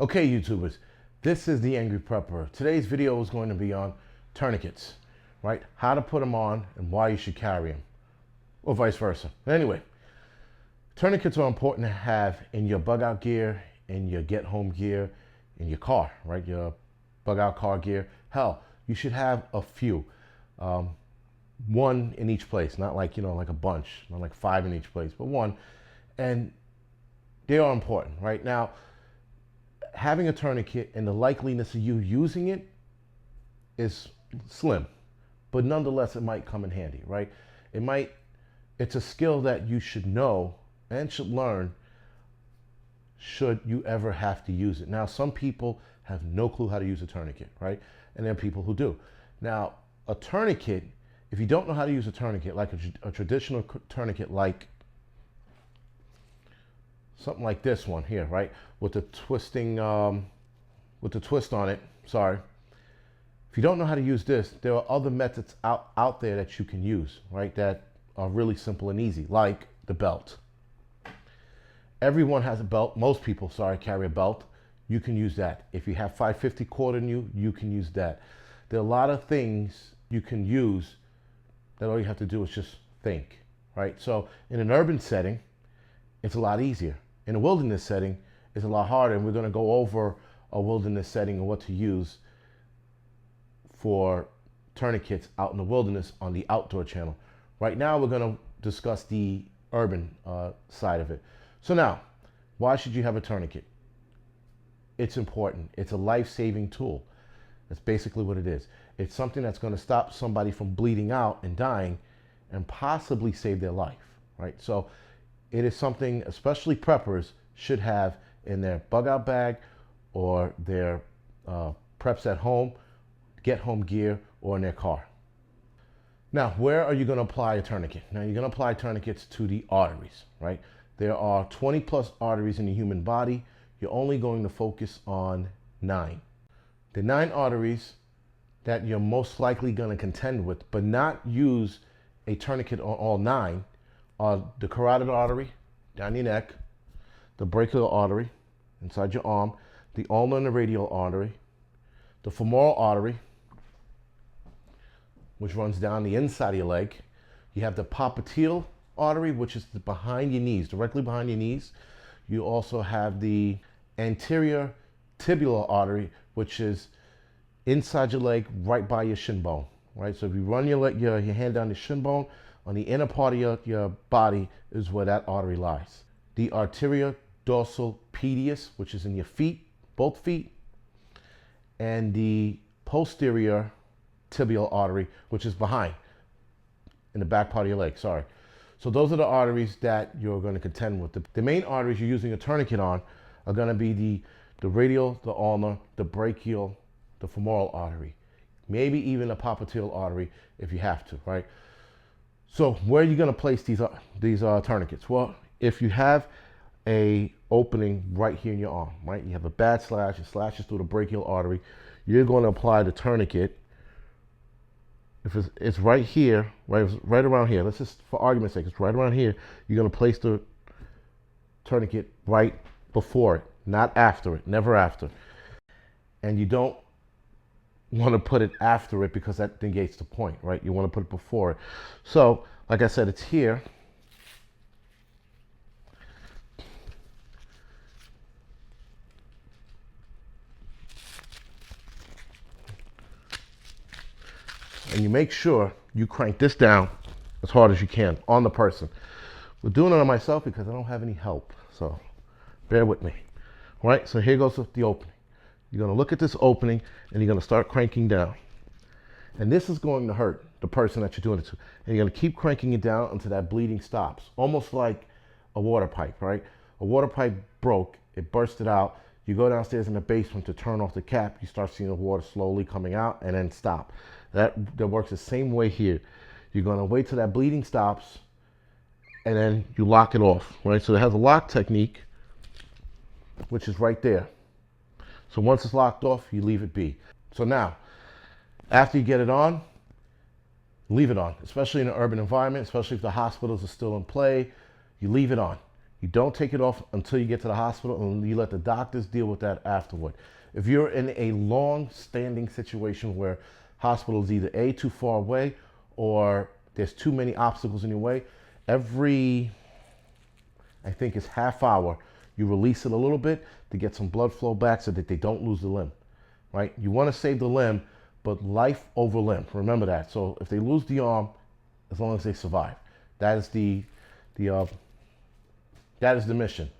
Okay, YouTubers, this is the Angryprepper. Today's video is going to be on tourniquets, right? How to put them on and why you should carry them, or vice versa. Anyway, tourniquets are important to have in your bug out gear, in your get home gear, in your car, right? Your bug out car gear. Hell, you should have a few. One in each place, not like, like a bunch, not like 5 in each place, but one. And they are important, right? Now, having a tourniquet and the likeliness of you using it is slim, but nonetheless, it might come in handy, right? It's a skill that you should know and should learn should you ever have to use it. Now, some people have no clue how to use a tourniquet, right? And there are people who do. Now, a tourniquet, if you don't know how to use a tourniquet, like a traditional tourniquet, like something like this one here, right? With the twisting, with the twist on it, sorry. If you don't know how to use this, there are other methods out there that you can use, right? That are really simple and easy, like the belt. Everyone has a belt. Most people, carry a belt. You can use that. If you have 550 cord in you, you can use that. There are a lot of things you can use that all you have to do is just think, right? So in an urban setting, it's a lot easier. In a wilderness setting, it's a lot harder, and we're going to go over a wilderness setting and what to use for tourniquets out in the wilderness on the outdoor channel. Right now, we're going to discuss the urban side of it. So now, why should you have a tourniquet? It's important. It's a life-saving tool. That's basically what it is. It's something that's going to stop somebody from bleeding out and dying and possibly save their life, right? So it is something especially preppers should have in their bug out bag or their preps at home, get home gear, or in their car. Now, where are you going to apply a tourniquet? Now, you're going to apply tourniquets to the arteries, right? There are 20 plus arteries in the human body. You're only going to focus on 9. The 9 arteries that you're most likely going to contend with, but not use a tourniquet on all 9, are the carotid artery down your neck, the brachial artery inside your arm, the ulnar and the radial artery, the femoral artery, which runs down the inside of your leg. You have the popliteal artery, which is behind your knees, directly behind your knees. You also have the anterior tibial artery, which is inside your leg, right by your shin bone, right? So if you run your hand down the shin bone, on the inner part of your body is where that artery lies. The arteria dorsal pediis, which is in your feet, both feet, and the posterior tibial artery, which is behind, in the back part of your leg, sorry. So those are the arteries that you're going to contend with. The main arteries you're using a tourniquet on are going to be the radial, the ulnar, the brachial, the femoral artery, maybe even a popliteal artery if you have to, right? So where are you going to place these tourniquets? Well, if you have a opening right here in your arm, right? You have a bad slash, it slashes through the brachial artery. You're going to apply the tourniquet. If it's right here, right around here, let's just, for argument's sake, it's right around here. You're going to place the tourniquet right before it, not after it, never after. And you don't want to put it after it because that negates the point, right? You want to put it before it. So, like I said, it's here. And you make sure you crank this down as hard as you can on the person. We're doing it on myself because I don't have any help, so bear with me. All right, so here goes the opening. You're going to look at this opening and you're going to start cranking down. And this is going to hurt the person that you're doing it to. And you're going to keep cranking it down until that bleeding stops. Almost like a water pipe, right? A water pipe broke, it bursted out. You go downstairs in the basement to turn off the cap, you start seeing the water slowly coming out and then stop. That works the same way here. You're going to wait till that bleeding stops and then you lock it off, right? So it has a lock technique, which is right there. So once it's locked off, you leave it be. So now, after you get it on, leave it on, especially in an urban environment, especially if the hospitals are still in play, you leave it on. You don't take it off until you get to the hospital, and you let the doctors deal with that afterward. If you're in a long-standing situation where hospital is either A, too far away, or there's too many obstacles in your way, every, I think it's half hour, you release it a little bit to get some blood flow back so that they don't lose the limb, right? You want to save the limb, but life over limb. Remember that. So if they lose the arm, as long as they survive, that is the mission,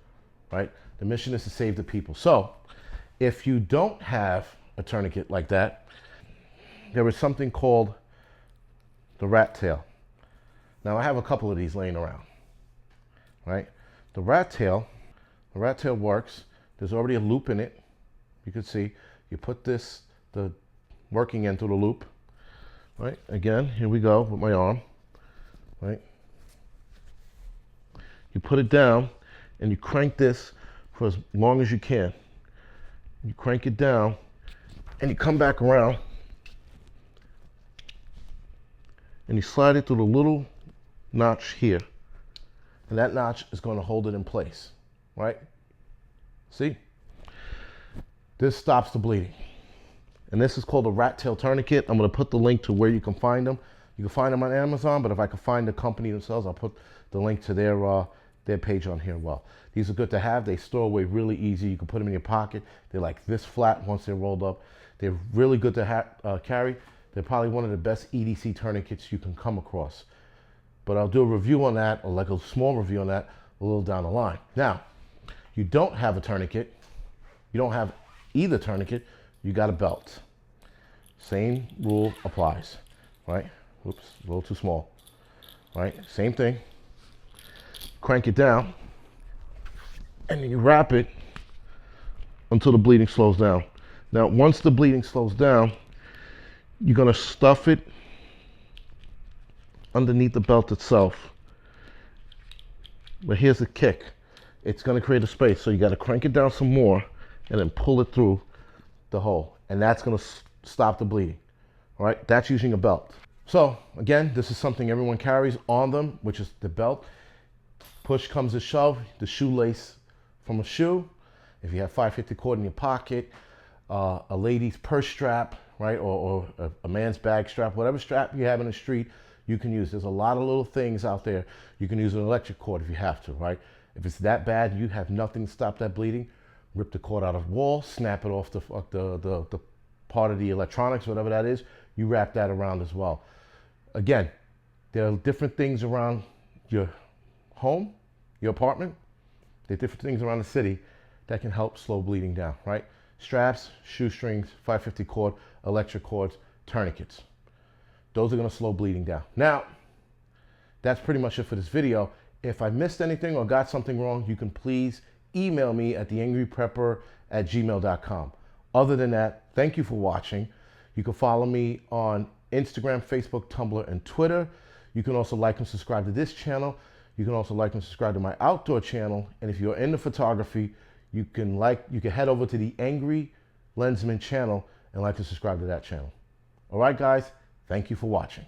right? The mission is to save the people. So if you don't have a tourniquet like that, there is something called the rat tail. Now I have a couple of these laying around, right? The rat tail works. There's already a loop in it. You can see, you put this, the working end through the loop, right? Again, here we go with my arm, right? You put it down and you crank this for as long as you can. You crank it down and you come back around and you slide it through the little notch here. And that notch is going to hold it in place, right? See? This stops the bleeding. And this is called a rat tail tourniquet. I'm going to put the link to where you can find them. You can find them on Amazon, but if I can find the company themselves, I'll put the link to their page on here. Well, these are good to have. They store away really easy. You can put them in your pocket. They're like this flat once they're rolled up. They're really good to carry. They're probably one of the best EDC tourniquets you can come across. But I'll do a review on that, or like a small review on that, a little down the line. Now, you don't have a tourniquet. You don't have either tourniquet. You got a belt. Same rule applies, right? Oops, a little too small, right? Same thing. Crank it down, and then you wrap it until the bleeding slows down. Now, once the bleeding slows down, you're gonna stuff it underneath the belt itself. But here's the kick. It's gonna create a space, so you gotta crank it down some more and then pull it through the hole. And that's gonna stop the bleeding, all right? That's using a belt. So again, this is something everyone carries on them, which is the belt. Push comes to shove, the shoelace from a shoe. If you have 550 cord in your pocket, a lady's purse strap, right? Or a man's bag strap, whatever strap you have in the street, you can use. There's a lot of little things out there. You can use an electric cord if you have to, right? If it's that bad, you have nothing to stop that bleeding, rip the cord out of the wall, snap it off the part of the electronics, whatever that is, you wrap that around as well. Again, there are different things around your home, your apartment. There are different things around the city that can help slow bleeding down, right? Straps, shoestrings, 550 cord, electric cords, tourniquets. Those are gonna slow bleeding down. Now, that's pretty much it for this video. If I missed anything or got something wrong, you can please email me at theangryprepper@gmail.com. Other than that, thank you for watching. You can follow me on Instagram, Facebook, Tumblr, and Twitter. You can also like and subscribe to this channel. You can also like and subscribe to my outdoor channel. And if you're into photography, you can head over to the Angry Lensman channel and like and subscribe to that channel. All right, guys, thank you for watching.